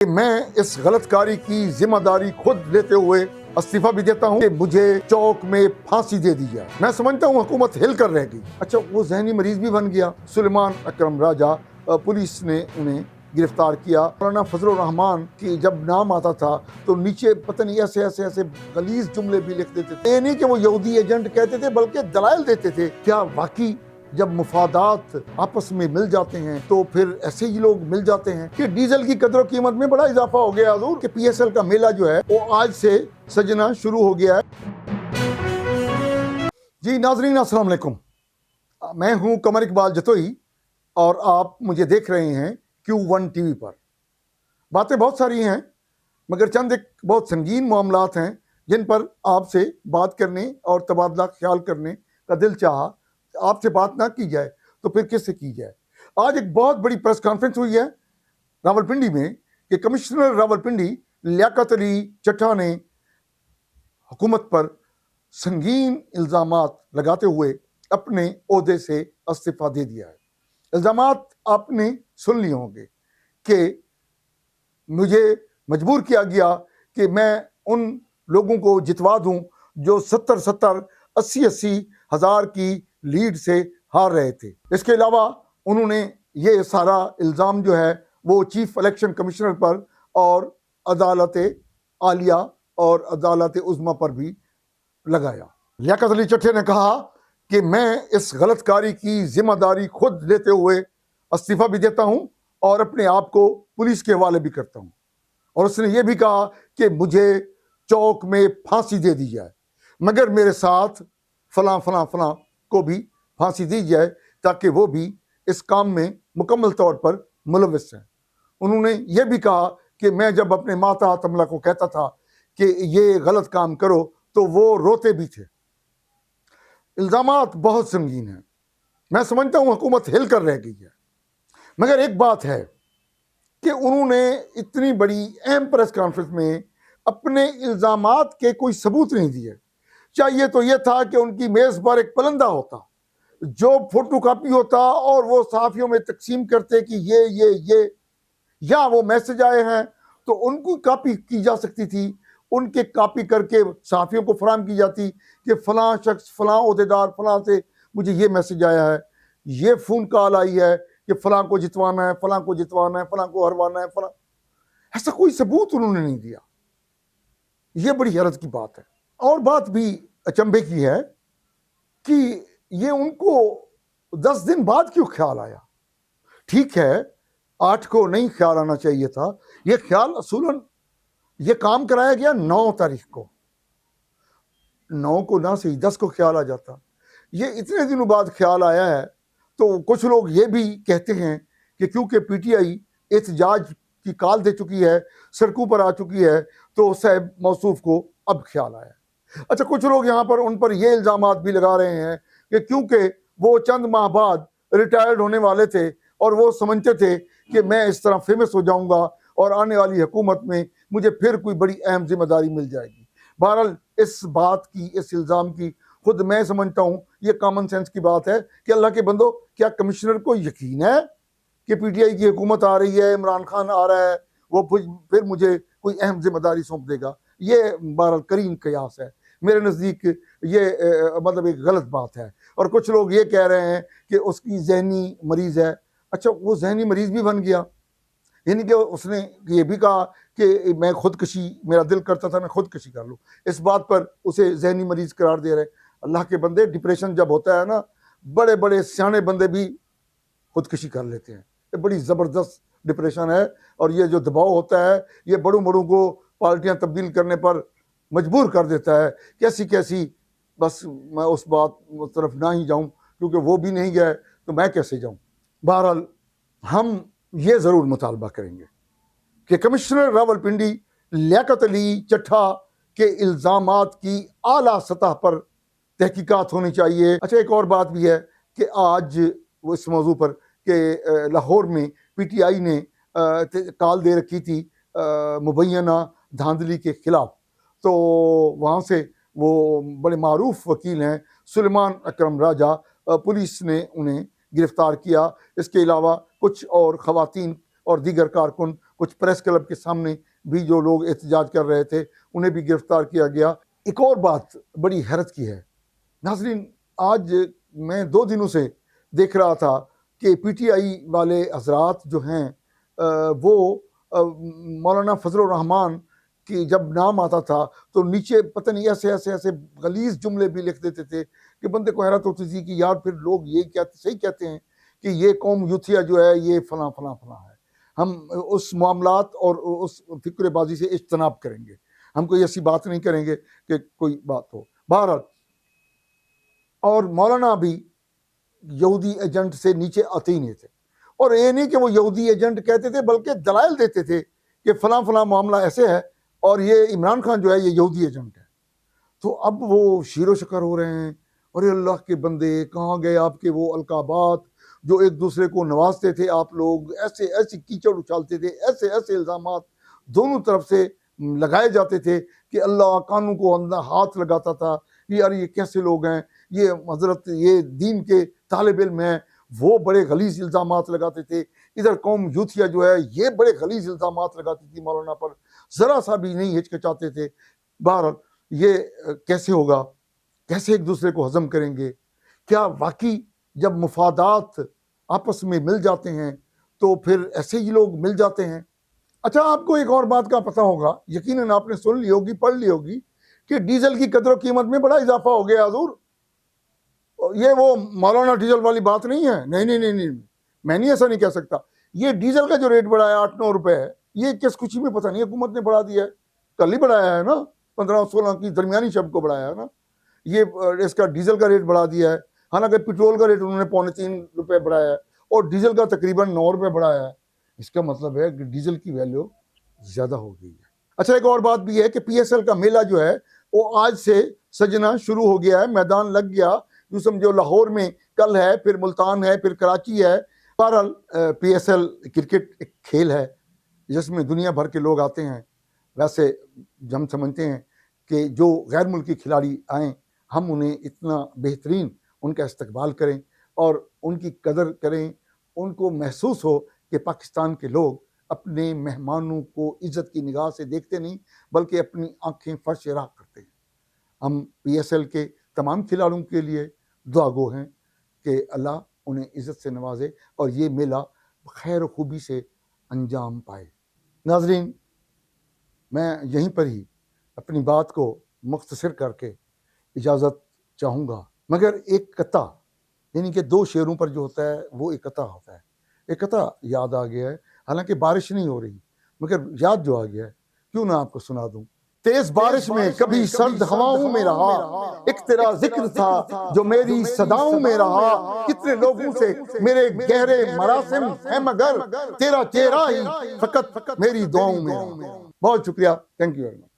میں اس غلط کاری کی ذمہ داری خود لیتے ہوئے استعفیٰ بھی دیتا ہوں کہ مجھے چوک میں پھانسی دے دی جائے۔ میں سمجھتا ہوں حکومت ہل کر رہ گئی۔ اچھا، وہ ذہنی مریض بھی بن گیا۔ سلیمان اکرم راجہ، پولیس نے انہیں گرفتار کیا۔ مولانا فضل الرحمان کی جب نام آتا تھا تو نیچے پتہ نہیں ایسے غلیظ جملے بھی لکھ دیتے تھے۔ یہ نہیں کہ وہ یہودی ایجنٹ کہتے تھے بلکہ دلائل دیتے تھے۔ کیا واقعی جب مفادات آپس میں مل جاتے ہیں تو پھر ایسے ہی لوگ مل جاتے ہیں؟ کہ ڈیزل کی قدر و قیمت میں بڑا اضافہ ہو گیا حضور، کہ پی ایس ایل کا میلہ جو ہے وہ آج سے سجنا شروع ہو گیا ہے۔ جی ناظرین السلام علیکم، میں ہوں قمر اقبال جتوئی اور آپ مجھے دیکھ رہے ہیں Q1 ٹی وی پر۔ باتیں بہت ساری ہیں مگر چند ایک بہت سنگین معاملات ہیں جن پر آپ سے بات کرنے اور تبادلہ خیال کرنے کا دل چاہا۔ آپ سے بات نہ کی جائے تو پھر کس سے کی جائے؟ آج ایک بہت بڑی پریس کانفرنس ہوئی ہے راولپنڈی میں کہ کمشنر راولپنڈی لیاقت علی چٹھا نے حکومت پر سنگین الزامات لگاتے ہوئے اپنے عہدے سے استعفیٰ دے دیا ہے۔ الزامات آپ نے سن لیے ہوں گے کہ مجھے مجبور کیا گیا کہ میں ان لوگوں کو جتوا دوں جو 80 ہزار کی لیڈ سے ہار رہے تھے۔ اس کے علاوہ انہوں نے یہ سارا الزام جو ہے وہ چیف الیکشن کمشنر پر اور عدالت عالیہ اور عدالت عظمیٰ پر بھی لگایا۔ لیاقت علی چٹھے نے کہا کہ میں اس غلط کاری کی ذمہ داری خود لیتے ہوئے استعفیٰ بھی دیتا ہوں اور اپنے آپ کو پولیس کے حوالے بھی کرتا ہوں، اور اس نے یہ بھی کہا کہ مجھے چوک میں پھانسی دے دی جائے مگر میرے ساتھ فلاں کو بھی پھانسی دی جائے تاکہ وہ بھی اس کام میں مکمل طور پر ملوث ہیں۔ انہوں نے یہ بھی کہا کہ میں جب اپنے ماتحت عملہ کو کہتا تھا کہ یہ غلط کام کرو تو وہ روتے بھی تھے۔ الزامات بہت سنگین ہیں۔ میں سمجھتا ہوں حکومت ہل کر رہ گئی ہے، مگر ایک بات ہے کہ انہوں نے اتنی بڑی اہم پریس کانفرنس میں اپنے الزامات کے کوئی ثبوت نہیں دیے۔ چاہیے تو یہ تھا کہ ان کی میز پر ایک پلندہ ہوتا جو فوٹو کاپی ہوتا اور وہ صحافیوں میں تقسیم کرتے کہ یہ یا وہ میسج آئے ہیں تو ان کو کاپی کی جا سکتی تھی، ان کے کاپی کر کے صحافیوں کو فراہم کی جاتی کہ فلاں شخص فلاں عہدیدار فلاں سے مجھے یہ میسج آیا ہے، یہ فون کال آئی ہے کہ فلاں کو جتوانا ہے، فلاں کو جتوانا ہے، فلاں کو ہروانا ہے، فلاں۔ ایسا کوئی ثبوت انہوں نے نہیں دیا۔ یہ بڑی حیرت کی بات ہے۔ اور بات بھی اچنبھے کی ہے کہ یہ ان کو 10 دن بعد کیوں خیال آیا؟ ٹھیک ہے 8 کو نہیں خیال آنا چاہیے تھا، یہ خیال اصولاً یہ کام کرایا گیا 9 تاریخ کو، 9 کو نہ صحیح 10 کو خیال آ جاتا۔ یہ اتنے دنوں بعد خیال آیا ہے تو کچھ لوگ یہ بھی کہتے ہیں کہ کیونکہ پی ٹی آئی احتجاج کی کال دے چکی ہے، سڑکوں پر آ چکی ہے، تو صاحب موصوف کو اب خیال آیا ہے۔ اچھا، کچھ لوگ یہاں پر ان پر یہ الزامات بھی لگا رہے ہیں کہ کیونکہ وہ چند ماہ بعد ریٹائرڈ ہونے والے تھے اور وہ سمجھتے تھے کہ میں اس طرح فیمس ہو جاؤں گا اور آنے والی حکومت میں مجھے پھر کوئی بڑی اہم ذمہ داری مل جائے گی۔ بہرحال اس بات کی، اس الزام کی خود میں سمجھتا ہوں یہ کامن سینس کی بات ہے کہ اللہ کے بندو، کیا کمشنر کو یقین ہے کہ پی ٹی آئی کی حکومت آ رہی ہے، عمران خان آ رہا ہے، وہ پھر مجھے کوئی اہم ذمہ داری سونپ دے گا؟ یہ بہرحال کریم قیاس ہے میرے نزدیک، یہ مطلب ایک غلط بات ہے۔ اور کچھ لوگ یہ کہہ رہے ہیں کہ اس کی ذہنی مریض ہے۔ اچھا، وہ ذہنی مریض بھی بن گیا، یعنی کہ اس نے یہ بھی کہا کہ میں خودکشی، میرا دل کرتا تھا میں خودکشی کر لوں، اس بات پر اسے ذہنی مریض قرار دے رہے۔ اللہ کے بندے، ڈپریشن جب ہوتا ہے نا، بڑے بڑے سیانے بندے بھی خودکشی کر لیتے ہیں۔ یہ بڑی زبردست ڈپریشن ہے، اور یہ جو دباؤ ہوتا ہے یہ بڑوں کو پارٹیاں تبدیل کرنے پر مجبور کر دیتا ہے۔ کیسی بس میں اس بات طرف نہ ہی جاؤں، کیونکہ وہ بھی نہیں گئے تو میں کیسے جاؤں۔ بہرحال ہم یہ ضرور مطالبہ کریں گے کہ کمشنر راولپنڈی لیاقت علی چٹھا کے الزامات کی اعلیٰ سطح پر تحقیقات ہونی چاہیے۔ اچھا، ایک اور بات بھی ہے کہ آج وہ اس موضوع پر کہ لاہور میں پی ٹی آئی نے کال دے رکھی تھی مبینہ دھاندلی کے خلاف، تو وہاں سے وہ بڑے معروف وکیل ہیں سلیمان اکرم راجہ، پولیس نے انہیں گرفتار کیا۔ اس کے علاوہ کچھ اور خواتین اور دیگر کارکن کچھ پریس کلب کے سامنے بھی جو لوگ احتجاج کر رہے تھے انہیں بھی گرفتار کیا گیا۔ ایک اور بات بڑی حیرت کی ہے ناظرین، آج میں 2 دنوں سے دیکھ رہا تھا کہ پی ٹی آئی والے حضرات جو ہیں وہ مولانا فضل الرحمان کی جب نام آتا تھا تو نیچے پتہ نہیں ایسے غلیظ جملے بھی لکھ دیتے تھے کہ بندے کو حیرت ہوتی تھی کہ یار پھر لوگ یہ صحیح کہتے ہیں کہ یہ قوم یوتھیا جو ہے یہ فلاں فلاں فلاں ہے، ہم اس معاملات اور اس فکر بازی سے اجتناب کریں گے، ہم کوئی ایسی بات نہیں کریں گے کہ کوئی بات ہو۔ بہرحال اور مولانا بھی یہودی ایجنٹ سے نیچے آتے ہی نہیں تھے، اور یہ نہیں کہ وہ یہودی ایجنٹ کہتے تھے بلکہ دلائل دیتے تھے کہ فلاں فلاں معاملہ ایسے ہے اور یہ عمران خان جو ہے یہ یہودی ایجنٹ ہے۔ تو اب وہ شیر و شکر ہو رہے ہیں، اور اللہ کے بندے کہاں گئے آپ کے وہ القابات جو ایک دوسرے کو نوازتے تھے، آپ لوگ ایسے کیچڑ اچھالتے تھے، ایسے الزامات دونوں طرف سے لگائے جاتے تھے کہ اللہ کانوں کو اندر ہاتھ لگاتا تھا کہ یار یہ کیسے لوگ ہیں، یہ حضرت یہ دین کے طالب علم ہیں، وہ بڑے غلیظ الزامات لگاتے تھے، ادھر قوم یوتھیا جو ہے یہ بڑے غلیظ الزامات لگاتی تھی مولانا پر، ذرا سا بھی نہیں ہچکچاتے تھے۔ بہرحال یہ کیسے ہوگا، کیسے ایک دوسرے کو ہضم کریں گے؟ کیا واقعی جب مفادات آپس میں مل جاتے ہیں تو پھر ایسے ہی لوگ مل جاتے ہیں؟ اچھا، آپ کو ایک اور بات کا پتہ ہوگا، یقیناً آپ نے سن لی ہوگی، پڑھ لی ہوگی کہ ڈیزل کی قدر و قیمت میں بڑا اضافہ ہو گیا حضور۔ یہ وہ مولانا ڈیزل والی بات نہیں ہے، نہیں، میں نہیں ایسا نہیں کہہ سکتا۔ یہ ڈیزل کا جو ریٹ بڑھا ہے 8-9 روپے ہے، یہ کس خوشی میں پتہ نہیں حکومت نے بڑھا دیا ہے، کل ہی بڑھایا ہے نا، 15-16 کی درمیانی شب کو بڑھایا ہے نا، یہ اس کا ڈیزل کا ریٹ بڑھا دیا ہے، حالانکہ پیٹرول کا ریٹ انہوں نے 3.25 روپے بڑھایا ہے اور ڈیزل کا تقریباً 9 روپے بڑھایا ہے۔ اس کا مطلب ہے کہ ڈیزل کی ویلیو زیادہ ہو گئی ہے۔ اچھا، ایک اور بات بھی ہے کہ پی ایس ایل کا میلہ جو ہے وہ آج سے سجنا شروع ہو گیا ہے، میدان لگ گیا، جو سمجھو لاہور میں کل ہے، پھر ملتان ہے، پھر کراچی ہے۔ بہرحال پی ایس ایل کرکٹ ایک کھیل ہے جس میں دنیا بھر کے لوگ آتے ہیں۔ ویسے ہم سمجھتے ہیں کہ جو غیر ملکی کھلاڑی آئیں ہم انہیں اتنا بہترین ان کا استقبال کریں اور ان کی قدر کریں، ان کو محسوس ہو کہ پاکستان کے لوگ اپنے مہمانوں کو عزت کی نگاہ سے دیکھتے نہیں بلکہ اپنی آنکھیں فرش راہ کرتے ہیں۔ ہم پی ایس ایل کے تمام کھلاڑیوں کے لیے دعا گو ہیں کہ اللہ انہیں عزت سے نوازے اور یہ میلہ خیر و خوبی سے انجام پائے۔ ناظرین، میں یہیں پر ہی اپنی بات کو مختصر کر کے اجازت چاہوں گا، مگر ایک قطعہ یعنی کہ 2 شعروں پر جو ہوتا ہے وہ ایک قطعہ ہوتا ہے۔ ایک قطعہ یاد آ گیا ہے، حالانکہ بارش نہیں ہو رہی مگر یاد جو آ گیا ہے کیوں نہ آپ کو سنا دوں۔ تیز بارش میں کبھی سرد ہواؤں میں رہا، ایک تیرا ذکر تھا جو میری صداؤں میں رہا، کتنے لوگوں سے میرے گہرے مراسم ہیں مگر تیرا چہرہ ہی فقط میری دعاؤں میں رہا۔ بہت شکریہ، تھینک یو ویری مچ۔